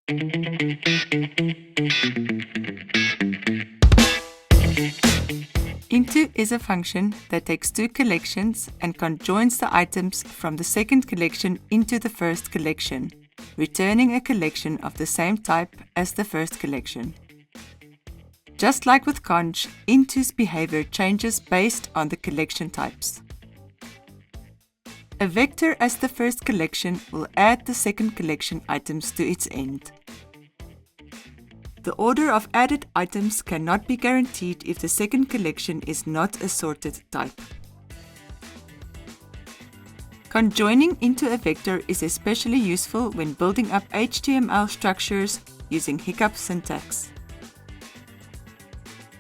Into is a function that takes two collections and conjoins the items from the second collection into the first collection, returning a collection of the same type as the first collection. Just like with conj, into's behavior changes based on the collection types. A vector as the first collection will add the second collection items to its end. The order of added items cannot be guaranteed if the second collection is not a sorted type. Conjoining into a vector is especially useful when building up HTML structures using hiccup syntax.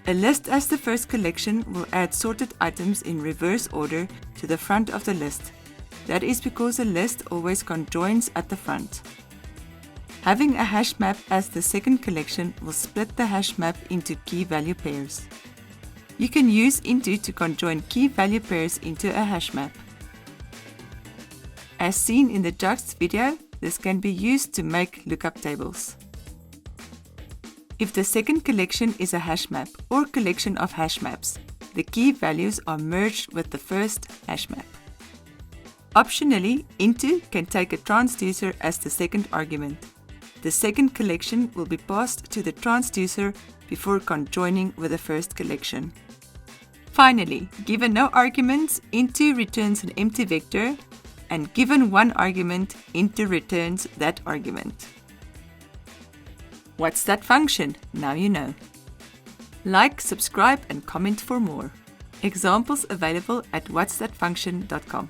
A list as the first collection will add sorted items in reverse order to the front of the list. That is because a list always conjoins at the front. Having a hash map as the second collection will split the hash map into key value pairs. You can use into to conjoin key value pairs into a hash map. As seen in the Juxt video, this can be used to make lookup tables. If the second collection is a hash map or collection of hash maps, the key values are merged with the first hash map. Optionally, into can take a transducer as the second argument. The second collection will be passed to the transducer before conjoining with the first collection. Finally, given no arguments, into returns an empty vector, and given one argument, into returns that argument. What's that function? Now you know. Like, subscribe, and comment for more. Examples available at whatsthatfunction.com.